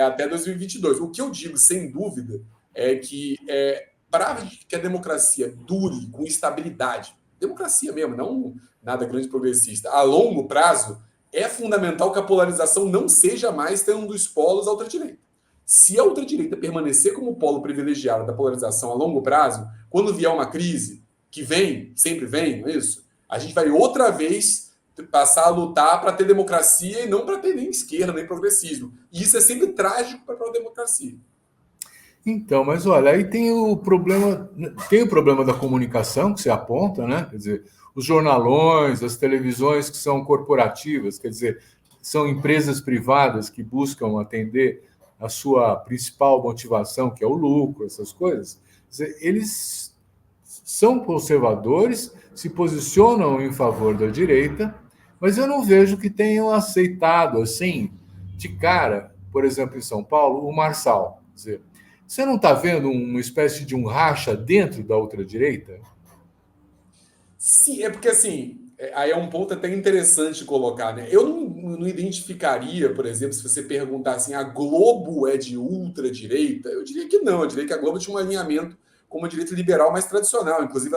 até 2022. O que eu digo, sem dúvida, é que para que a democracia dure com estabilidade, democracia mesmo, não nada grande progressista, a longo prazo, é fundamental que a polarização não seja mais ter um dos polos à ultradireita. Se a ultradireita permanecer como polo privilegiado da polarização a longo prazo, quando vier uma crise, que vem, sempre vem, não é isso? A gente vai outra vez passar a lutar para ter democracia e não para ter nem esquerda, nem progressismo. E isso é sempre trágico para a democracia. Então, mas olha, aí tem o problema da comunicação que você aponta, né? Quer dizer, os jornalões, as televisões que são corporativas, quer dizer, são empresas privadas que buscam atender a sua principal motivação, que é o lucro, essas coisas. Quer dizer, eles são conservadores, se posicionam em favor da direita, mas eu não vejo que tenham aceitado assim, de cara, por exemplo, em São Paulo, o Marçal. Quer dizer, você não está vendo uma espécie de um racha dentro da ultradireita? Sim, é porque assim, aí é um ponto até interessante colocar, né? Eu não identificaria, por exemplo, se você perguntar assim, a Globo é de ultradireita, eu diria que não, eu diria que a Globo tinha um alinhamento com uma direita liberal mais tradicional, inclusive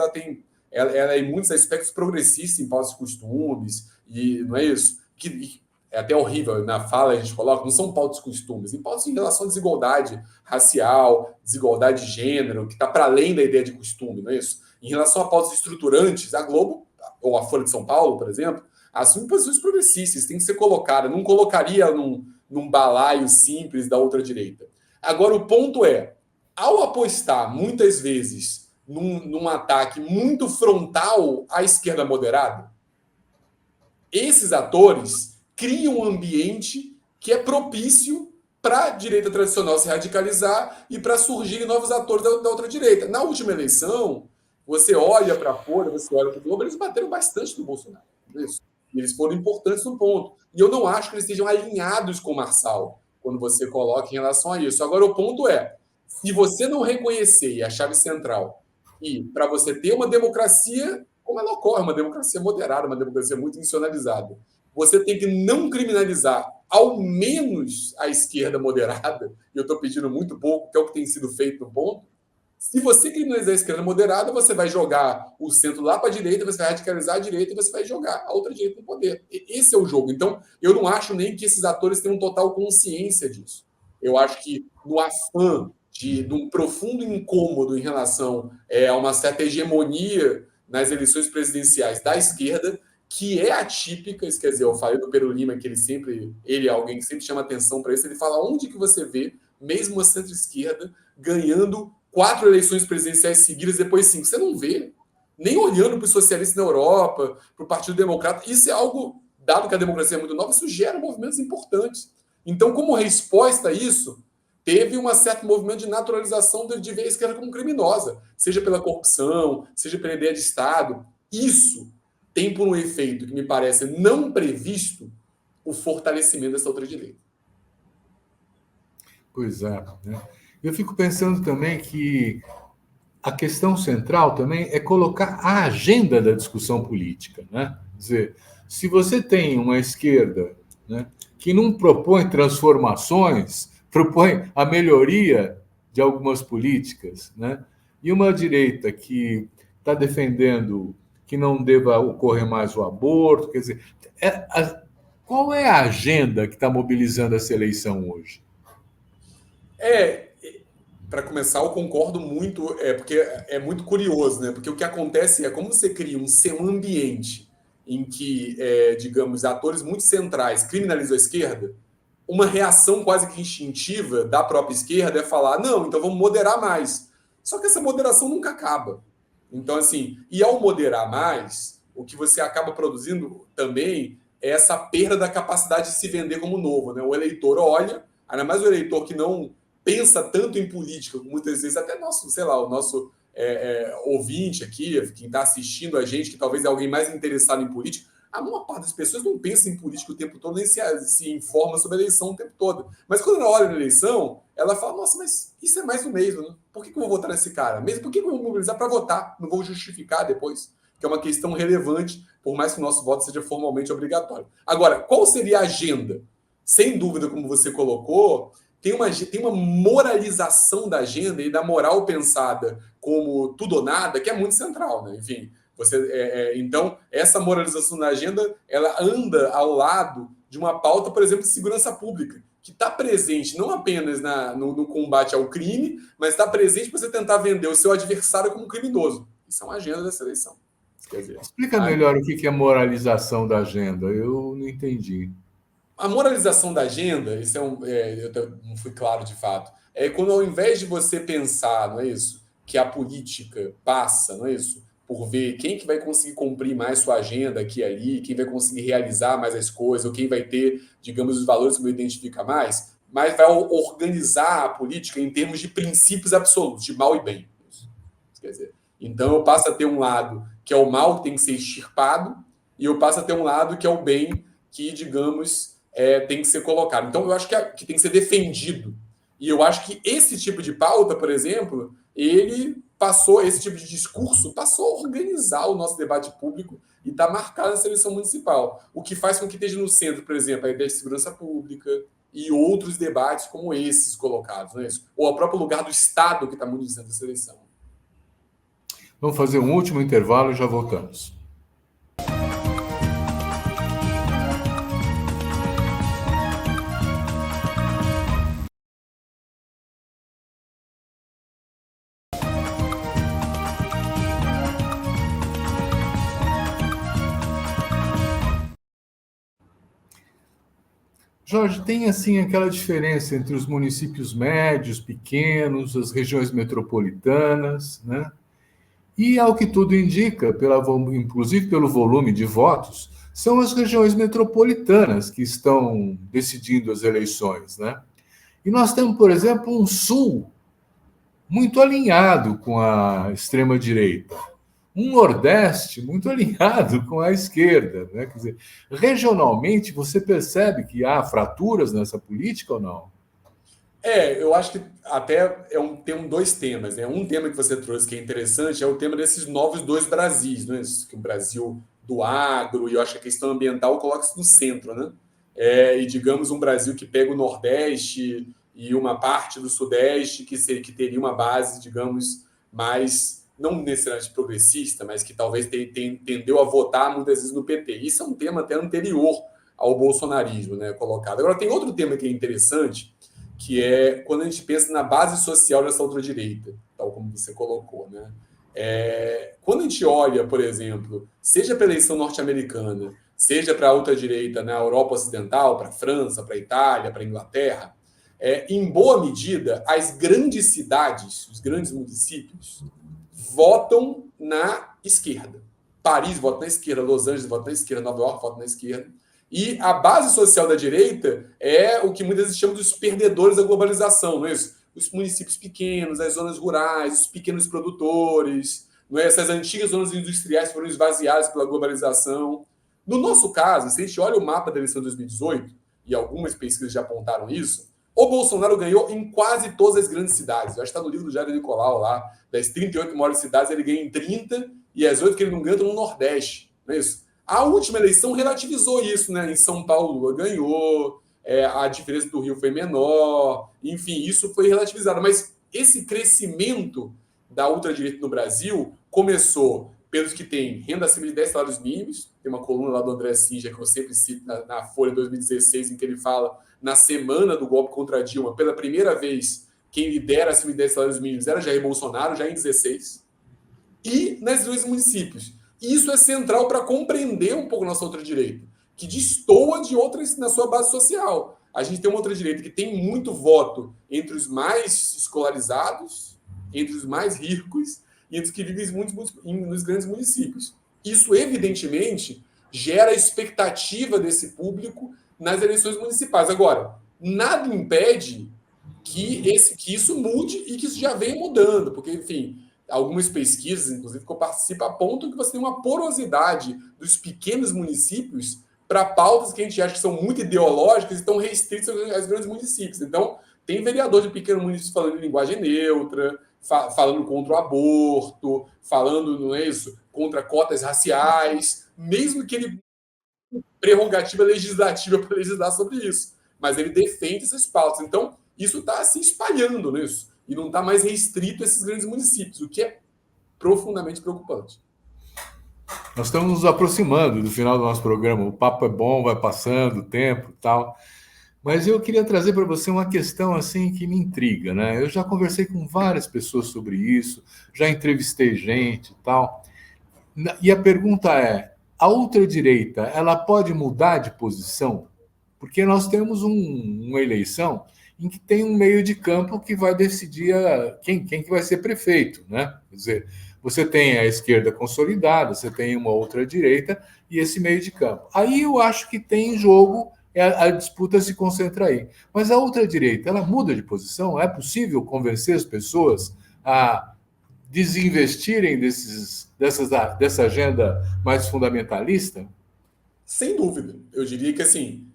ela é em muitos aspectos progressista em pautas e costumes, e não é isso? Que é até horrível, na fala a gente coloca, não são pautas e costumes, em pautas em relação à desigualdade racial, desigualdade de gênero, que está para além da ideia de costume, não é isso? Em relação a pautas estruturantes, a Globo, ou a Folha de São Paulo, por exemplo, assume posições progressistas, tem que ser colocada, não colocaria num balaio simples da ultradireita. Agora, o ponto é, ao apostar muitas vezes num ataque muito frontal à esquerda moderada, esses atores criam um ambiente que é propício para a direita tradicional se radicalizar e para surgirem novos atores da outra direita. Na última eleição, você olha para a Folha, você olha para o Globo, eles bateram bastante no Bolsonaro. Isso. E eles foram importantes no ponto. E eu não acho que eles estejam alinhados com o Marçal, quando você coloca em relação a isso. Agora, o ponto é, se você não reconhecer, e a chave central, e para você ter uma democracia, como ela ocorre, uma democracia moderada, uma democracia muito institucionalizada, você tem que não criminalizar, ao menos a esquerda moderada, e eu estou pedindo muito pouco, que é o que tem sido feito no ponto. Se você criminalizar a esquerda moderada, você vai jogar o centro lá para a direita, você vai radicalizar a direita e você vai jogar a outra direita no poder. Esse é o jogo. Então, eu não acho nem que esses atores tenham total consciência disso. Eu acho que no afã de um profundo incômodo em relação a uma certa hegemonia nas eleições presidenciais da esquerda, que é atípica. Isso quer dizer, eu falei do Pedro Lima, que ele é alguém que sempre chama atenção para isso. Ele fala onde que você vê, mesmo a centro-esquerda, ganhando 4 eleições presidenciais seguidas, depois 5. Você não vê, nem olhando para os socialistas na Europa, para o Partido Democrata. Isso é algo, dado que a democracia é muito nova, isso gera movimentos importantes. Então, como resposta a isso, teve um certo movimento de naturalização de ver a esquerda como criminosa, seja pela corrupção, seja pela ideia de Estado. Isso tem por um efeito que me parece não previsto o fortalecimento dessa outra direita. Pois é, né? Eu fico pensando também que a questão central também é colocar a agenda da discussão política, né? Quer dizer, se você tem uma esquerda, né, que não propõe transformações, propõe a melhoria de algumas políticas, né, e uma direita que está defendendo que não deva ocorrer mais o aborto, quer dizer, qual é a agenda que está mobilizando essa eleição hoje? Para começar, eu concordo muito, porque é muito curioso, né? Porque o que acontece é como você cria um ambiente em que, digamos, atores muito centrais criminalizam a esquerda, uma reação quase que instintiva da própria esquerda é falar, não, então vamos moderar mais. Só que essa moderação nunca acaba. Então, assim, e ao moderar mais, o que você acaba produzindo também é essa perda da capacidade de se vender como novo, né? O eleitor olha, ainda mais o eleitor que não pensa tanto em política, muitas vezes até nosso, sei lá, o nosso ouvinte aqui, quem está assistindo a gente, que talvez é alguém mais interessado em política, a maior parte das pessoas não pensa em política o tempo todo, nem se informa sobre a eleição o tempo todo. Mas quando ela olha na eleição, ela fala, nossa, mas isso é mais do mesmo, né? Por que eu vou votar nesse cara? Mesmo por que eu vou mobilizar para votar? Não vou justificar depois, que é uma questão relevante, por mais que o nosso voto seja formalmente obrigatório. Agora, qual seria a agenda? Sem dúvida, como você colocou, tem uma moralização da agenda e da moral pensada como tudo ou nada, que é muito central, né? Enfim, então, essa moralização da agenda, ela anda ao lado de uma pauta, por exemplo, de segurança pública, que está presente não apenas no combate ao crime, mas está presente para você tentar vender o seu adversário como criminoso. Isso é uma agenda dessa eleição. Quer dizer, Explica melhor o que é moralização da agenda. Eu não entendi. a moralização da agenda, isso eu não fui claro de fato, é quando ao invés de você pensar, não é isso, que a política passa, não é isso, por ver quem que vai conseguir cumprir mais sua agenda aqui e ali, quem vai conseguir realizar mais as coisas, ou quem vai ter, digamos, os valores que me identifica mais, mas vai organizar a política em termos de princípios absolutos, de mal e bem. Isso. Quer dizer, então eu passo a ter um lado que é o mal que tem que ser extirpado, e eu passo a ter um lado que é o bem que, digamos, tem que ser colocado. Então, eu acho que tem que ser defendido. E eu acho que esse tipo de pauta, por exemplo, esse tipo de discurso passou a organizar o nosso debate público e está marcado na eleição municipal. O que faz com que esteja no centro, por exemplo, a ideia de segurança pública e outros debates como esses colocados, não é isso? Ou o próprio lugar do Estado que está muito no centro dessa eleição. Vamos fazer um último intervalo e já voltamos. Jorge, tem assim aquela diferença entre os municípios médios, pequenos, as regiões metropolitanas, né? E, ao que tudo indica, inclusive pelo volume de votos, são as regiões metropolitanas que estão decidindo as eleições, né? E nós temos, por exemplo, um sul muito alinhado com a extrema-direita, um Nordeste muito alinhado com a esquerda, né? Quer dizer, regionalmente, você percebe que há fraturas nessa política ou não? Eu acho que até tem dois temas, né? Um tema que você trouxe que é interessante é o tema desses novos dois Brasis, né? Que o Brasil do agro, e eu acho que a questão ambiental coloca-se no centro, né? E digamos um Brasil que pega o Nordeste e uma parte do Sudeste que teria uma base, digamos, mais, não necessariamente progressista, mas que talvez tendeu a votar muitas vezes no PT. Isso é um tema até anterior ao bolsonarismo, né? Colocado. Agora, tem outro tema que é interessante, que é quando a gente pensa na base social dessa outra direita, tal como você colocou, né? Quando a gente olha, por exemplo, seja para a eleição norte-americana, seja para a ultradireita na Europa Ocidental, para a França, para a Itália, para a Inglaterra, em boa medida, as grandes cidades, os grandes municípios, votam na esquerda. Paris vota na esquerda, Los Angeles vota na esquerda, Nova York vota na esquerda. E a base social da direita é o que muitas vezes chamam dos perdedores da globalização, não é isso? Os municípios pequenos, as zonas rurais, os pequenos produtores, não é? Essas antigas zonas industriais foram esvaziadas pela globalização. No nosso caso, se a gente olha o mapa da eleição de 2018, e algumas pesquisas já apontaram isso, o Bolsonaro ganhou em quase todas as grandes cidades. Eu acho que está no livro do Jair Nicolau lá, das 38 maiores cidades, ele ganha em 30, e as 8 que ele não ganha estão no Nordeste, não é isso? A última eleição relativizou isso, né? Em São Paulo, Lula ganhou, a diferença do Rio foi menor, enfim, isso foi relativizado. Mas esse crescimento da ultradireita no Brasil começou pelos que têm renda acima de 10 salários mínimos. Tem uma coluna lá do André Sinja, que eu sempre cito na Folha 2016, em que ele fala, na semana do golpe contra a Dilma, pela primeira vez, quem lidera acima de 10 salários mínimos era Jair Bolsonaro, já em 16. E nas dois municípios. Isso é central para compreender um pouco nossa ultradireita, que destoa de outras na sua base social. A gente tem uma ultradireita que tem muito voto entre os mais escolarizados, entre os mais ricos e entre os que vivem nos grandes municípios. Isso, evidentemente, gera expectativa desse público nas eleições municipais. Agora, nada impede que isso mude e que isso já venha mudando, porque, enfim, algumas pesquisas, inclusive, que eu participo, apontam que você tem uma porosidade dos pequenos municípios para pautas que a gente acha que são muito ideológicas e estão restritas aos grandes municípios. Então, tem vereador de pequeno município falando em linguagem neutra, falando contra o aborto, falando, não é isso, contra cotas raciais, mesmo que ele prerrogativa legislativa para legislar sobre isso. Mas ele defende essas pautas. Então, isso está se espalhando nisso. E não está mais restrito a esses grandes municípios, o que é profundamente preocupante. Nós estamos nos aproximando do final do nosso programa. O papo é bom, vai passando o tempo e tal. Mas eu queria trazer para você uma questão assim que me intriga, né? Eu já conversei com várias pessoas sobre isso, já entrevistei gente e tal. E a pergunta é: a ultradireita, ela pode mudar de posição? Porque nós temos uma eleição em que tem um meio de campo que vai decidir quem que vai ser prefeito, né? Quer dizer, você tem a esquerda consolidada, você tem uma outra direita e esse meio de campo. Aí eu acho que tem jogo, a disputa se concentra aí. Mas a outra direita, ela muda de posição? É possível convencer as pessoas a desinvestirem dessa agenda mais fundamentalista? Sem dúvida. Eu diria que, assim,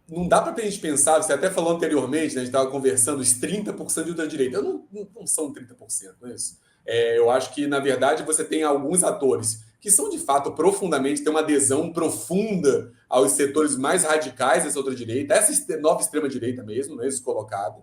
não dá para a gente pensar, você até falou anteriormente, né, a gente estava conversando, os 30% de ultradireita. Não são 30%, não é isso? Eu acho que, na verdade, você tem alguns atores que são, de fato, profundamente, têm uma adesão profunda aos setores mais radicais dessa ultradireita, essa nova extrema-direita mesmo, não é isso colocado.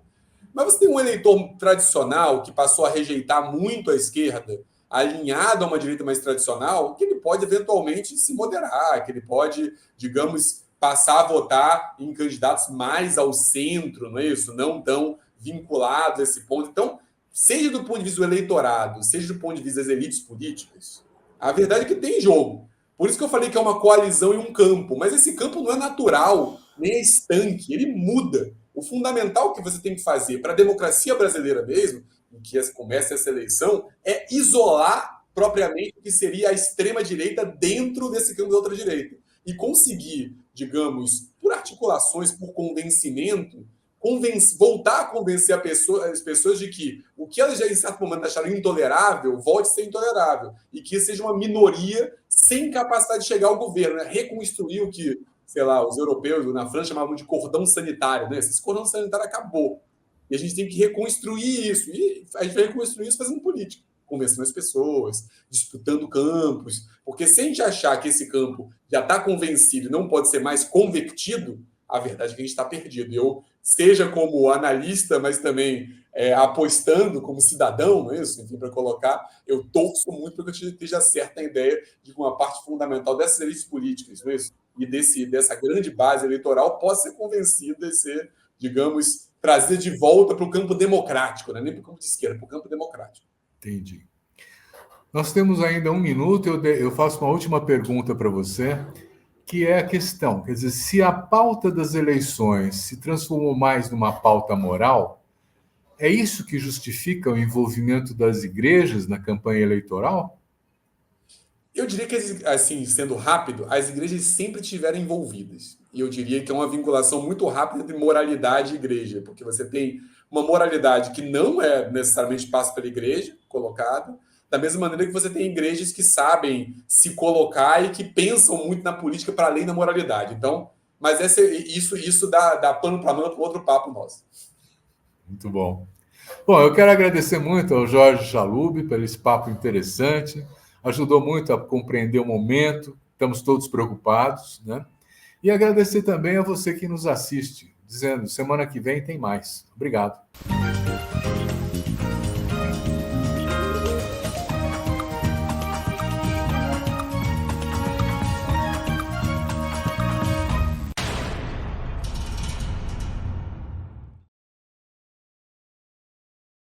Mas você tem um eleitor tradicional que passou a rejeitar muito a esquerda, alinhado a uma direita mais tradicional, que ele pode eventualmente se moderar, que ele pode, digamos, passar a votar em candidatos mais ao centro, não é isso? Não tão vinculados a esse ponto. Então, seja do ponto de vista do eleitorado, seja do ponto de vista das elites políticas, a verdade é que tem jogo. Por isso que eu falei que é uma coalizão e um campo. Mas esse campo não é natural, nem é estanque, ele muda. O fundamental que você tem que fazer para a democracia brasileira mesmo, em que começa essa eleição, é isolar propriamente o que seria a extrema-direita dentro desse campo da outra direita. E conseguir, digamos, por articulações, por convencimento, voltar a convencer as pessoas de que o que elas já em certo momento acharam intolerável volte a ser intolerável e que seja uma minoria sem capacidade de chegar ao governo, né? Reconstruir o que, sei lá, os europeus na França chamavam de cordão sanitário, né? Esse cordão sanitário acabou e a gente tem que reconstruir isso, e a gente vai reconstruir isso fazendo política, convencendo as pessoas, disputando campos, porque se a gente achar que esse campo já está convencido e não pode ser mais convertido, a verdade é que a gente está perdido. Eu, seja como analista, mas também apostando como cidadão, não é isso? Enfim, para colocar, eu torço muito para que esteja certa a ideia de que uma parte fundamental dessas elites políticas, não é isso? E dessa grande base eleitoral possa ser convencida e ser, digamos, trazida de volta para o campo democrático, né? Nem para o campo de esquerda, para o campo democrático. Entendi. Nós temos ainda 1 minuto, eu faço uma última pergunta para você, que é a questão, quer dizer, se a pauta das eleições se transformou mais numa pauta moral, é isso que justifica o envolvimento das igrejas na campanha eleitoral? Eu diria que, assim, sendo rápido, as igrejas sempre estiveram envolvidas. E eu diria que é uma vinculação muito rápida entre moralidade e igreja, porque você tem uma moralidade que não é necessariamente passa pela igreja colocada, da mesma maneira que você tem igrejas que sabem se colocar e que pensam muito na política para além da moralidade. Então, mas isso dá pano para manga para outro papo nosso. Muito bom. Bom, eu quero agradecer muito ao Jorge Chalub pelo esse papo interessante, ajudou muito a compreender o momento, estamos todos preocupados, né? E agradecer também a você que nos assiste, dizendo, semana que vem tem mais. Obrigado.